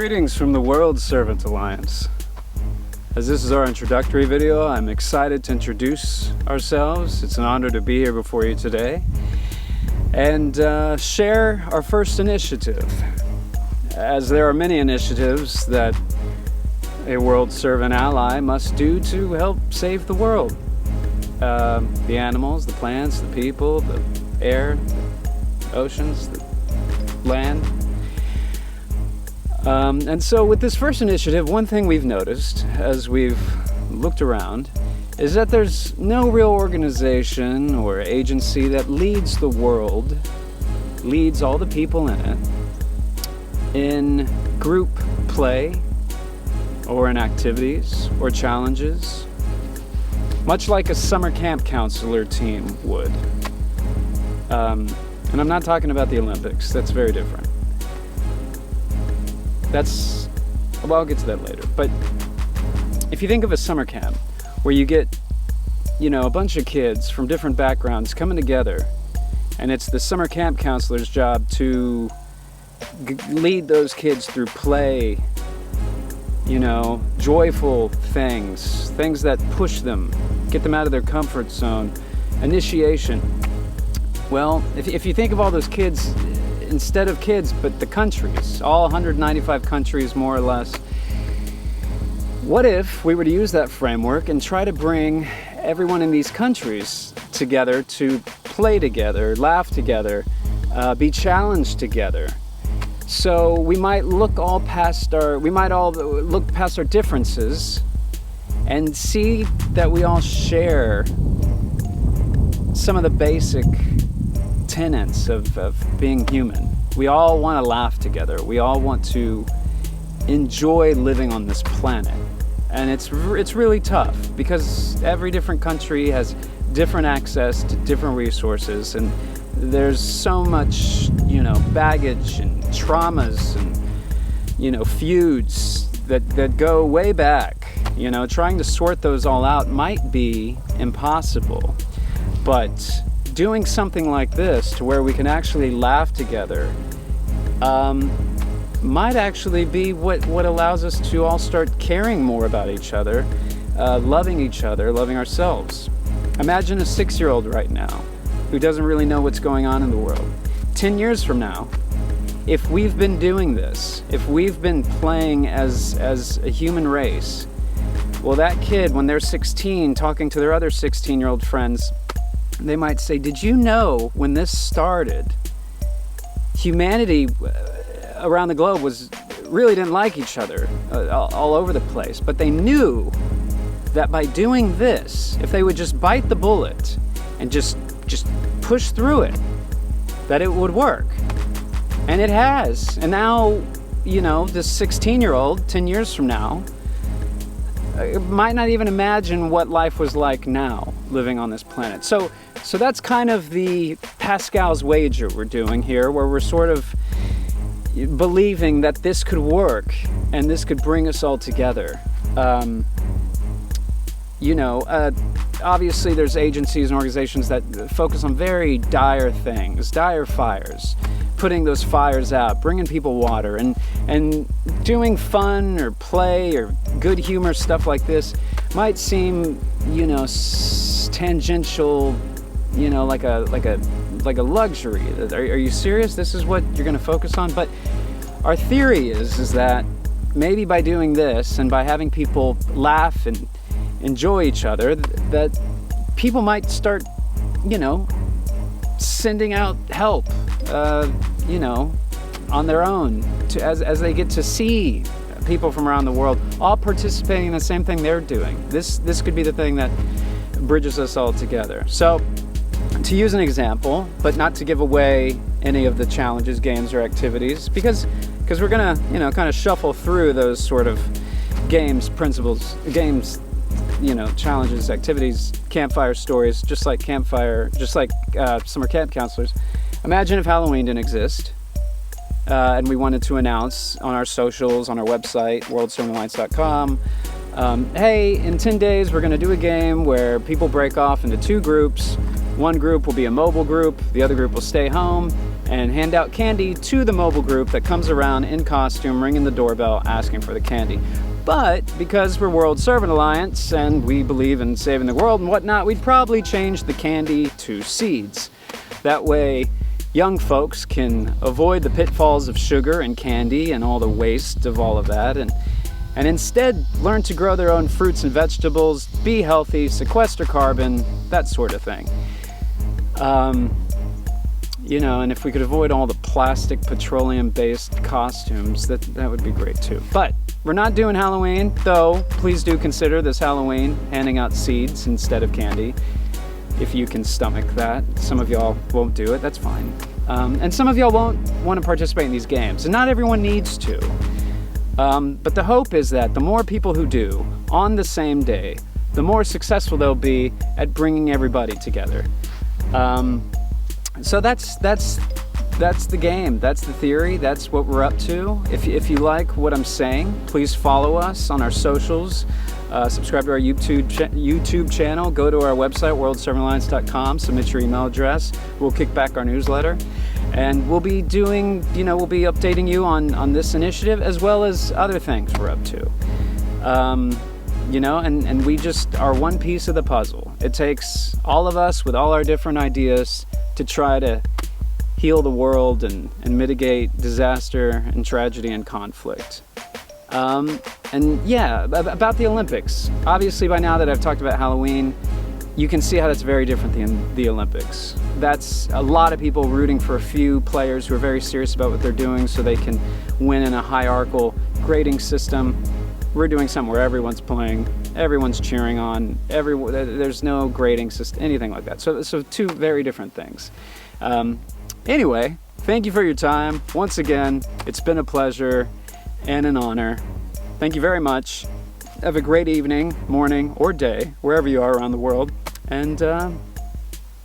Greetings from the World Servant Alliance. As this is our introductory video, I'm excited to introduce ourselves. It's an honor to be here before you today and share our first initiative. As there are many initiatives that a World Servant Ally must do to help save the world. The animals, the plants, the people, the air, the oceans, the land. And so with this first initiative, one thing we've noticed as we've looked around is that there's no real organization or agency that leads the world, leads all the people in it, in group play or in activities or challenges, much like a summer camp counselor team would. And I'm not talking about the Olympics, that's very different. Well, I'll get to that later. But if you think of a summer camp where you get, a bunch of kids from different backgrounds coming together, and it's the summer camp counselor's job to lead those kids through play, joyful things that push them, get them out of their comfort zone, initiation. Well, if you think of all those kids, instead of kids, but the countries, all 195 countries more or less, what if we were to use that framework and try to bring everyone in these countries together to play together, laugh together, be challenged together? So we might all look past our differences and see that we all share some of the basic tenets of being human. We all want to laugh together. We all want to enjoy living on this planet. And it's really tough because every different country has different access to different resources, and there's so much, baggage and traumas and, feuds that go way back. Trying to sort those all out might be impossible, but doing something like this to where we can actually laugh together might actually be what allows us to all start caring more about each other, loving each other, loving ourselves. Imagine a 6-year-old right now who doesn't really know what's going on in the world. 10 years from now, if we've been doing this, if we've been playing as a human race, well, that kid, when they're 16, talking to their other 16-year-old friends, they might say, did you know when this started, humanity around the globe really didn't like each other all over the place, but they knew that by doing this, if they would just bite the bullet and just push through it, that it would work. And it has. And now, this 16-year-old, 10 years from now, might not even imagine what life was like now, living on this planet. So that's kind of the Pascal's wager we're doing here, where we're sort of believing that this could work and this could bring us all together. Obviously there's agencies and organizations that focus on very dire things, dire fires, putting those fires out, bringing people water, and doing fun or play or good humor stuff like this might seem, tangential, like a luxury. Are you serious? This is what you're going to focus on? But our theory is that maybe by doing this and by having people laugh and enjoy each other, that people might start, sending out help, on their own as they get to see people from around the world all participating in the same thing they're doing. This could be the thing that bridges us all together. So, to use an example, but not to give away any of the challenges, games, or activities, because we're gonna, kind of shuffle through those sort of games, challenges, activities, campfire stories, just like summer camp counselors. Imagine if Halloween didn't exist, and we wanted to announce on our socials, on our website, worldservantalliance.com, hey, in 10 days we're going to do a game where people break off into 2 groups. One group will be a mobile group, the other group will stay home, and hand out candy to the mobile group that comes around in costume, ringing the doorbell, asking for the candy. But because we're World Servant Alliance and we believe in saving the world and whatnot, we'd probably change the candy to seeds. That way, young folks can avoid the pitfalls of sugar and candy and all the waste of all of that, and instead learn to grow their own fruits and vegetables, be healthy, sequester carbon, that sort of thing. You know, and if we could avoid all the plastic, petroleum-based costumes, that would be great too. But we're not doing Halloween, though please do consider this Halloween handing out seeds instead of candy, if you can stomach that. Some of y'all won't do it, that's fine. And some of y'all won't want to participate in these games, and not everyone needs to. But the hope is that the more people who do on the same day, the more successful they'll be at bringing everybody together. So that's the game, that's the theory, that's what we're up to. If you like what I'm saying, please follow us on our socials, subscribe to our YouTube channel, go to our website, worldservantalliance.com, submit your email address, we'll kick back our newsletter, and we'll be doing, we'll be updating you on this initiative as well as other things we're up to. And we just are one piece of the puzzle. It takes all of us with all our different ideas to try to heal the world and mitigate disaster and tragedy and conflict. And yeah, about the Olympics. Obviously by now that I've talked about Halloween, you can see how that's very different than the Olympics. That's a lot of people rooting for a few players who are very serious about what they're doing so they can win in a hierarchical grading system. We're doing something where everyone's playing, everyone's cheering on, there's no grading system, anything like that. So two very different things. Anyway, thank you for your time. Once again, it's been a pleasure and an honor. Thank you very much. Have a great evening, morning, or day, wherever you are around the world. And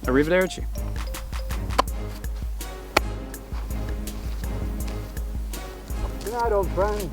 arrivederci. Good night, old friend.